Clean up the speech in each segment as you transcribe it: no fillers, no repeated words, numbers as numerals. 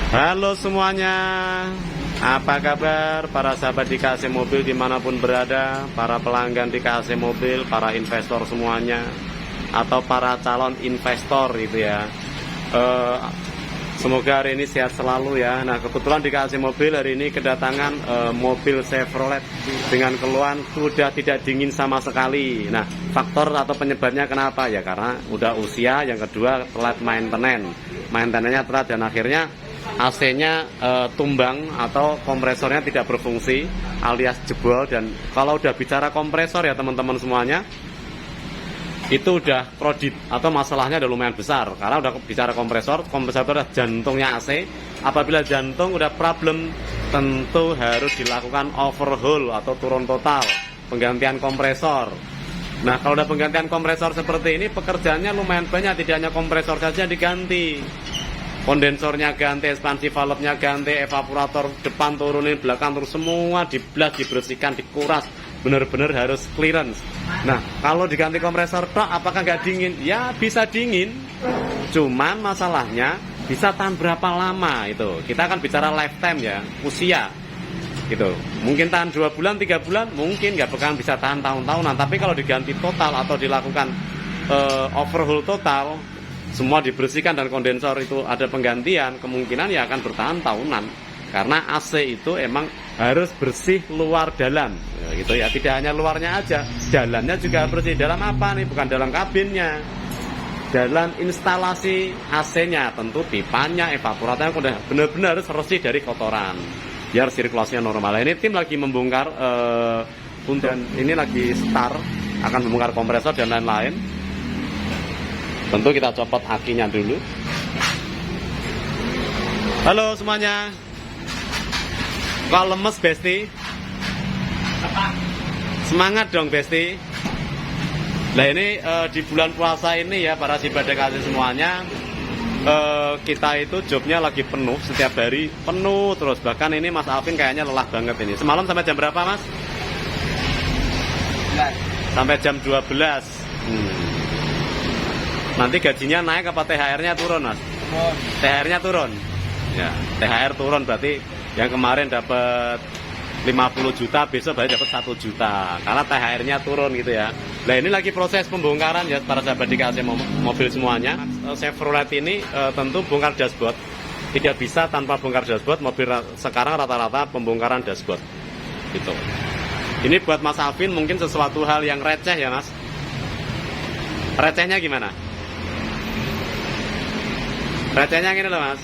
Halo semuanya, apa kabar para sahabat di KAC Mobil dimanapun berada, para pelanggan di KAC Mobil, para investor semuanya, atau para calon investor gitu ya. Semoga hari ini sehat selalu ya. Nah, kebetulan di KAC Mobil hari ini kedatangan mobil Chevrolet dengan keluhan sudah tidak dingin sama sekali. Nah, faktor atau penyebabnya kenapa ya? Karena udah usia, yang kedua telat maintenance-nya telat, dan akhirnya AC-nya tumbang atau kompresornya tidak berfungsi alias jebol. Dan kalau udah bicara kompresor ya teman-teman semuanya, itu udah krodit atau masalahnya udah lumayan besar. Karena udah bicara kompresor itu adalah jantungnya AC. Apabila jantung udah problem, tentu harus dilakukan overhaul atau turun total, penggantian kompresor. Nah, kalau udah penggantian kompresor seperti ini, pekerjaannya lumayan banyak. Tidak hanya kompresor saja diganti, kondensornya ganti, ekspansi valve-nya ganti, evaporator depan turunin, belakang turun, semua diblas, dibersihkan, dikuras, benar-benar harus clearance. Nah, kalau diganti kompresor tok, apakah nggak dingin? Ya bisa dingin, cuman masalahnya bisa tahan berapa lama itu. Kita akan bicara lifetime ya, usia gitu. Mungkin tahan 2 bulan, 3 bulan, mungkin nggak bakal bisa tahan tahun-tahunan. Tapi kalau diganti total atau dilakukan overhaul total, semua dibersihkan dan kondensor itu ada penggantian, kemungkinan ya akan bertahan tahunan. Karena AC itu emang harus bersih luar dalam ya, gitu ya. Tidak hanya luarnya aja, dalamnya juga bersih. Dalam apa nih? Bukan dalam kabinnya, dalam instalasi AC-nya, tentu pipanya, evaporatornya udah benar-benar harus bersih dari kotoran biar sirkulasinya normal. Ini tim lagi membongkar dan ini lagi start, akan membongkar kompresor dan lain-lain. Tentu kita copot akinya dulu. Halo semuanya. Kok lemes Besti? Semangat dong Besti. Nah ini di bulan puasa ini ya para sibada kasih semuanya, kita itu jobnya lagi penuh, setiap hari penuh terus. Bahkan ini Mas Alvin kayaknya lelah banget ini. Semalam sampai jam berapa Mas? Sampai jam 12. Nanti gajinya naik apa THR-nya turun Mas? THR-nya turun. Ya, THR turun berarti yang kemarin dapat 50 juta, besok baru dapat 1 juta. Karena THR-nya turun gitu ya. Nah, ini lagi proses pembongkaran ya para sahabat di KAC Mobil semuanya. Chevrolet ini tentu bongkar dashboard. Tidak bisa tanpa bongkar dashboard. Mobil sekarang rata-rata pembongkaran dashboard. Gitu. Ini buat Mas Alvin mungkin sesuatu hal yang receh ya Mas. Recehnya gimana? Recehnya gini loh Mas.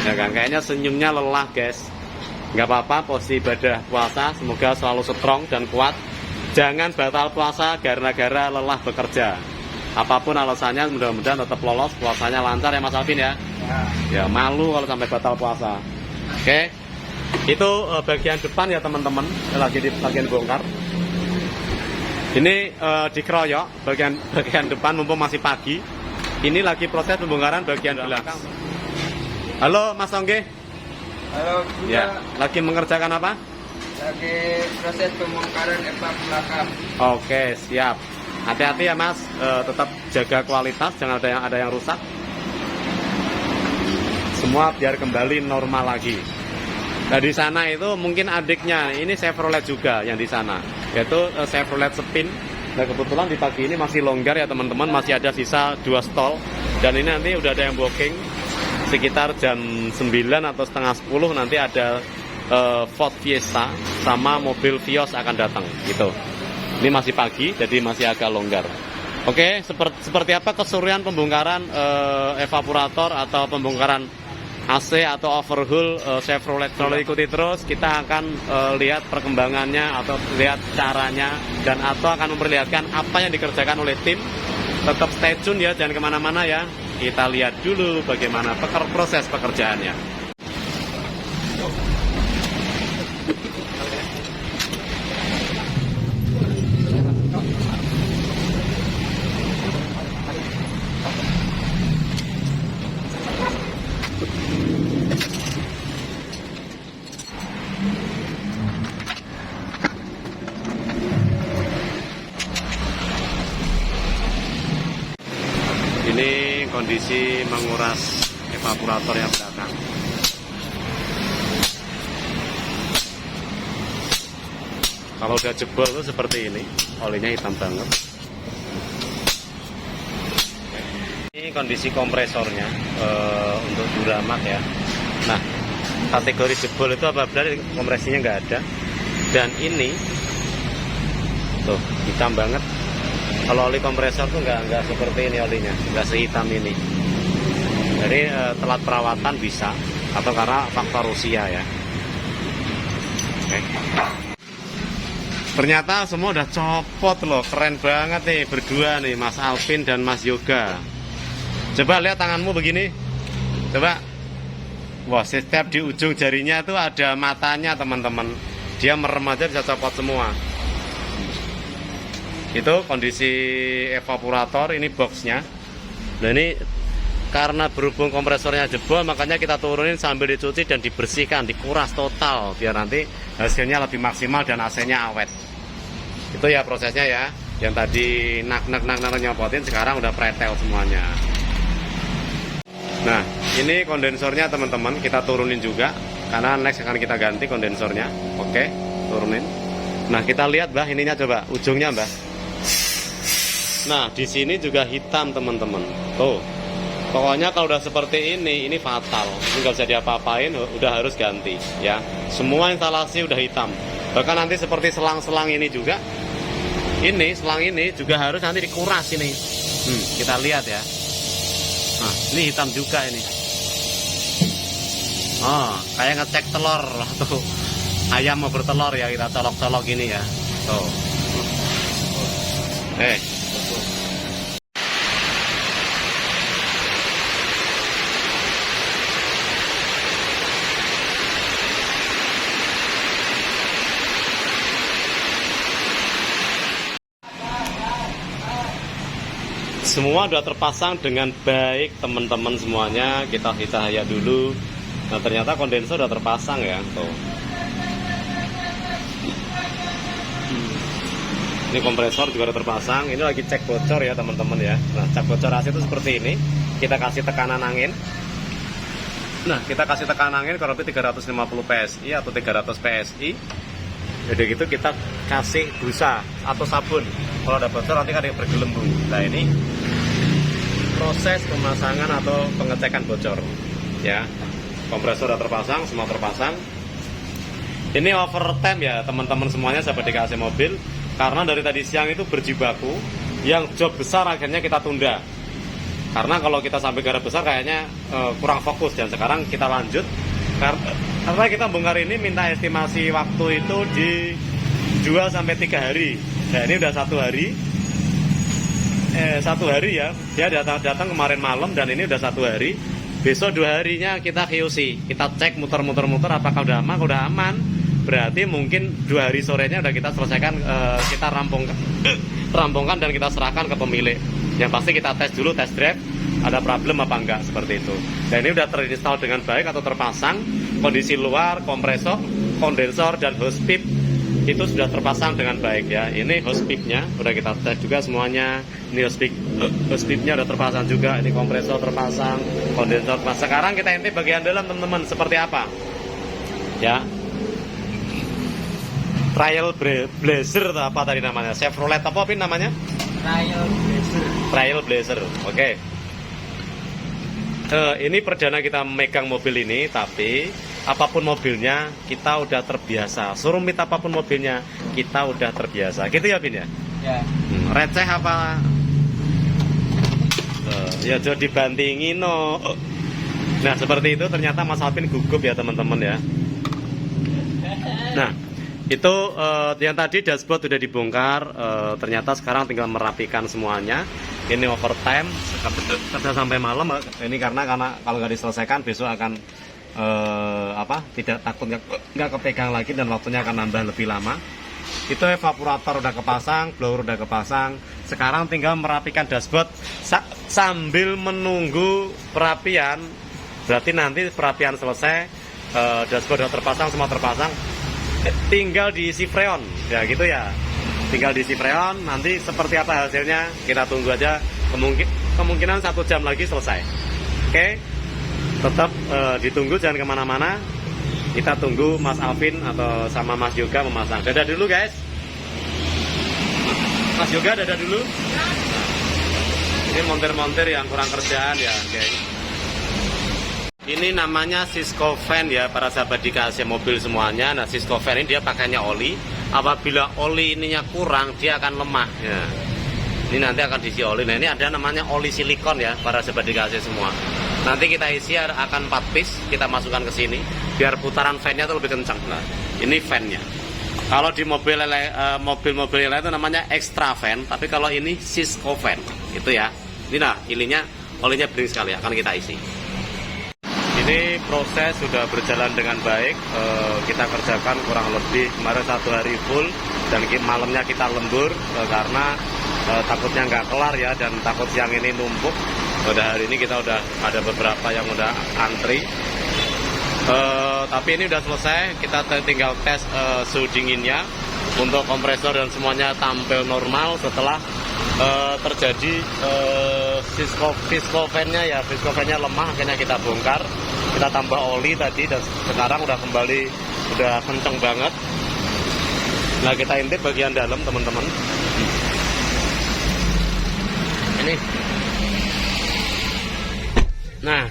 Ya kan, kayaknya senyumnya lelah guys. Nggak apa-apa, posisi ibadah puasa semoga selalu strong dan kuat. Jangan batal puasa gara-gara lelah bekerja. Apapun alasannya, mudah-mudahan tetap lolos, puasanya lancar ya Mas Alvin ya. Ya malu kalau sampai batal puasa. Oke. Itu bagian depan ya teman-teman, lagi di bagian bongkar. Ini dikeroyok bagian depan mumpung masih pagi. Ini lagi proses pembongkaran bagian belakang. Halo Mas Ongge. Halo juga. Ya, lagi mengerjakan apa? Lagi proses pembongkaran epak belakang. Oke, siap. Hati-hati ya Mas, tetap jaga kualitas, jangan ada yang rusak. Semua biar kembali normal lagi. Nah di sana itu mungkin adiknya, ini Chevrolet juga yang di sana, yaitu Chevrolet Spin. Nah kebetulan di pagi ini masih longgar ya teman-teman, masih ada sisa 2 stall. Dan ini nanti udah ada yang booking. Sekitar jam 9 atau setengah 10 nanti ada Ford Fiesta sama mobil Vios akan datang gitu. Ini masih pagi jadi masih agak longgar. Oke, seperti apa keseruan pembongkaran evaporator atau pembongkaran AC atau overhaul Chevrolet? Kalau ikuti terus kita akan lihat perkembangannya atau lihat caranya dan atau akan memperlihatkan apa yang dikerjakan oleh tim. Tetap stay tune ya, jangan kemana-mana ya. Kita lihat dulu bagaimana proses pekerjaannya. Ini kondisi menguras evaporator yang belakang. Kalau udah jebol tuh seperti ini, olinya hitam banget. Ini kondisi kompresornya untuk Duramat ya. Nah, kategori jebol itu apabila kompresinya nggak ada. Dan ini tuh hitam banget. Kalau oli kompresor tuh nggak seperti ini olinya, nggak sehitam ini. Jadi telat perawatan bisa, atau karena faktor usia ya. Oke. Ternyata semua udah copot loh, keren banget nih berdua nih, Mas Alvin dan Mas Yoga. Coba lihat tanganmu begini, coba. Wah, setiap di ujung jarinya tuh ada matanya teman-teman. Dia merem aja bisa copot semua. Itu kondisi evaporator, ini boxnya. Nah ini karena berhubung kompresornya jebol, makanya kita turunin sambil dicuci dan dibersihkan, dikuras total biar nanti hasilnya lebih maksimal dan AC-nya awet. Itu ya prosesnya ya. Yang tadi nak nyopotin sekarang udah pretel semuanya. Nah, ini kondensornya teman-teman, kita turunin juga karena next akan kita ganti kondensornya. Oke, turunin. Nah, kita lihat Mbah ininya coba, ujungnya Mbah. Nah, di sini juga hitam teman-teman. Tuh. Pokoknya kalau udah seperti ini fatal. Ini nggak bisa diapa-apain, udah harus ganti ya. Semua instalasi udah hitam. Bahkan nanti seperti selang-selang ini juga. Ini selang ini juga harus nanti dikuras ini. Kita lihat ya. Nah, ini hitam juga ini. Oh, kayak ngecek telur atau ayam mau bertelur ya, kita colok-colok ini ya. Tuh. Semua sudah terpasang dengan baik teman-teman semuanya. Kita cahaya dulu. Nah ternyata kondensor sudah terpasang ya. Tuh. Ini kompresor juga sudah terpasang. Ini lagi cek bocor ya teman-teman ya. Nah cek bocor AC itu seperti ini. Kita kasih tekanan angin. Nah kita kasih tekanan angin kurang lebih 350 PSI atau 300 PSI. Jadi gitu kita kasih busa atau sabun. Kalau ada bocor nanti kan ada bergelembung. Nah ini proses pemasangan atau pengecekan bocor ya. Kompresor sudah terpasang, semua terpasang. Ini overtime ya teman-teman semuanya sahabat DKAC mobil, karena dari tadi siang itu berjibaku. Yang job besar akhirnya kita tunda, karena kalau kita sampai garap besar kayaknya kurang fokus. Dan sekarang kita lanjut karena kita bongkar ini minta estimasi waktu itu di 2-3 hari. Nah ini udah 1 hari. 1 hari ya, dia datang kemarin malam dan ini udah 1 hari. Besok 2 harinya kita QC, kita cek muter-muter apakah udah aman. Udah aman, berarti mungkin 2 hari sorenya udah kita selesaikan, kita rampungkan dan kita serahkan ke pemilik. Yang pasti kita tes dulu, tes drive, ada problem apa enggak, seperti itu. Dan ini udah terinstall dengan baik atau terpasang. Kondisi luar, kompresor, kondensor dan hose pipe itu sudah terpasang dengan baik ya. Ini hose pipe-nya udah kita tes juga semuanya. Ini hose pipe-nya udah terpasang juga. Ini kompresor terpasang, kondensor terpasang. Sekarang kita intip bagian dalam teman-teman seperti apa ya. Trial Blazer atau apa tadi namanya, Chevrolet apa namanya? Trial Blazer. Oke. Ini perdana kita megang mobil ini, tapi apapun mobilnya kita udah terbiasa. Serumit apapun mobilnya kita udah terbiasa. Gitu ya Bin ya? Ya. Receh apa? Ya jadi dibantingin no. Nah seperti itu ternyata Mas Alvin gugup ya teman-teman ya. Nah itu yang tadi dashboard sudah dibongkar. Ternyata sekarang tinggal merapikan semuanya. Ini overtime kerja sampai malam. Ini karena kalau nggak diselesaikan besok akan tidak takut nggak kepegang lagi dan waktunya akan nambah lebih lama. Itu evaporator udah kepasang, blower udah kepasang. Sekarang tinggal merapikan dashboard sambil menunggu perapian. Berarti nanti perapian selesai, dashboard udah terpasang, semua terpasang, tinggal diisi freon ya gitu ya. Tinggal diisi freon, nanti seperti apa hasilnya kita tunggu aja. Kemungkinan 1 jam lagi selesai. Oke. tetap ditunggu, jangan kemana-mana. Kita tunggu Mas Alvin atau sama Mas Yoga memasang. Dadah dulu guys. Mas Yoga dadah dulu. Ini montir-montir yang kurang kerjaan ya, guys. Ini namanya Cisco fan ya, para sahabat di KAC mobil semuanya. Nah, Cisco fan ini dia pakainya oli. Apabila oli ininya kurang, dia akan lemah ya. Ini nanti akan diisi oli. Nah, ini ada namanya oli silikon ya, para sahabat di KAC semua. Nanti kita isi akan 4 piece, kita masukkan ke sini biar putaran fan-nya itu lebih kencang. Nah, ini fan-nya. Kalau di mobil-mobil lain itu namanya extra fan, tapi kalau ini Cisco fan itu ya. Ini nah, olinya bening sekali, akan kita isi. Ini proses sudah berjalan dengan baik. Kita kerjakan kurang lebih kemarin 1 hari full dan malamnya kita lembur karena takutnya nggak kelar ya, dan takut siang ini numpuk. Pada hari ini kita udah ada beberapa yang udah antri. Tapi ini udah selesai, kita tinggal tes suhu dinginnya untuk kompresor dan semuanya tampil normal setelah terjadi Cisco fan-nya ya, Cisco fan-nya lemah, akhirnya kita bongkar, kita tambah oli tadi dan sekarang udah kembali, udah kenceng banget. Nah, kita intip bagian dalam teman-teman. Ini. Nah,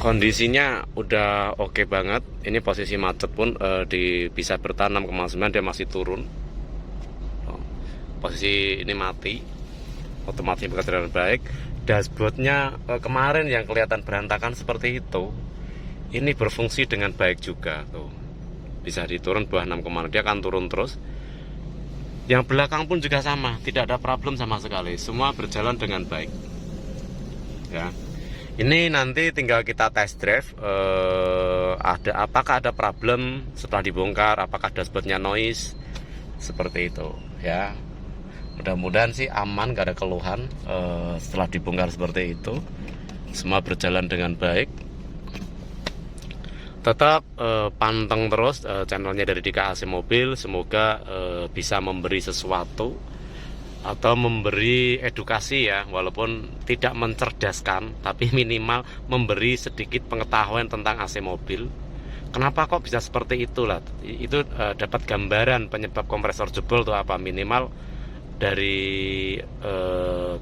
kondisinya udah oke banget. Ini posisi macet pun bisa bertahan 6,9, dia masih turun. Posisi ini mati, otomatis bekerja dengan baik. Dashboardnya kemarin yang kelihatan berantakan seperti itu, ini berfungsi dengan baik juga tuh. Bisa diturun bawah 6,6, dia akan turun terus. Yang belakang pun juga sama, tidak ada problem sama sekali. Semua berjalan dengan baik. Ya. Ini nanti tinggal kita test drive, apakah ada problem setelah dibongkar, apakah dashboardnya noise, seperti itu ya. Mudah-mudahan sih aman, gak ada keluhan setelah dibongkar seperti itu. Semua berjalan dengan baik. Tetap panteng terus channelnya dari KAC Mobil. Semoga bisa memberi sesuatu atau memberi edukasi ya, walaupun tidak mencerdaskan, tapi minimal memberi sedikit pengetahuan tentang AC mobil. Kenapa kok bisa seperti itulah? Itu dapat gambaran penyebab kompresor jebol tuh apa, minimal dari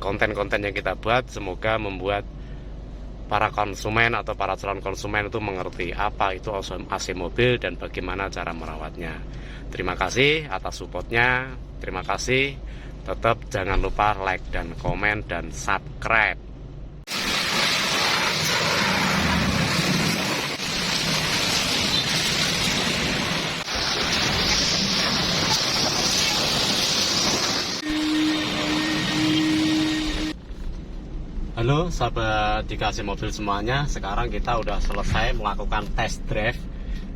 konten-konten yang kita buat. Semoga membuat para konsumen atau para calon konsumen itu mengerti apa itu AC mobil dan bagaimana cara merawatnya. Terima kasih atas supportnya. Terima kasih. Tetap jangan lupa like dan komen dan subscribe. Halo sahabat di KAC Mobil semuanya. Sekarang kita udah selesai melakukan test drive.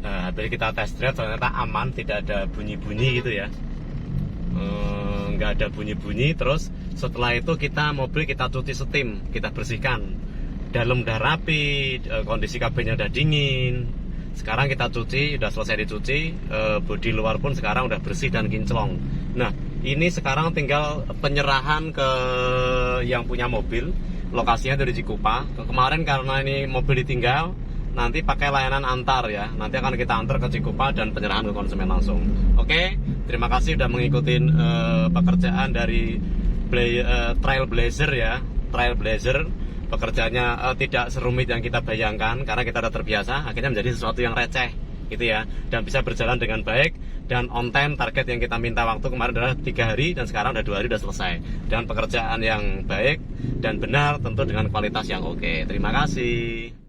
Habis kita test drive ternyata aman, tidak ada bunyi-bunyi gitu ya. Nggak ada bunyi-bunyi. Terus setelah itu mobil kita cuci steam, kita bersihkan. Dalam udah rapi, kondisi kabinnya udah dingin. Sekarang kita cuci, udah selesai dicuci. Bodi luar pun sekarang udah bersih dan kinclong. Nah, ini sekarang tinggal penyerahan ke yang punya mobil. Lokasinya dari Cikupa. Kemarin karena ini mobil ditinggal, nanti pakai layanan antar ya. Nanti akan kita antar ke Cikupa dan penyerahan ke konsumen langsung. Oke, terima kasih sudah mengikuti pekerjaan dari Trailblazer ya. Trailblazer pekerjaannya tidak serumit yang kita bayangkan, karena kita sudah terbiasa. Akhirnya menjadi sesuatu yang receh gitu ya, dan bisa berjalan dengan baik dan on time. Target yang kita minta waktu kemarin adalah 3 hari dan sekarang udah 2 hari udah selesai, dan pekerjaan yang baik dan benar, tentu dengan kualitas yang oke. Terima kasih.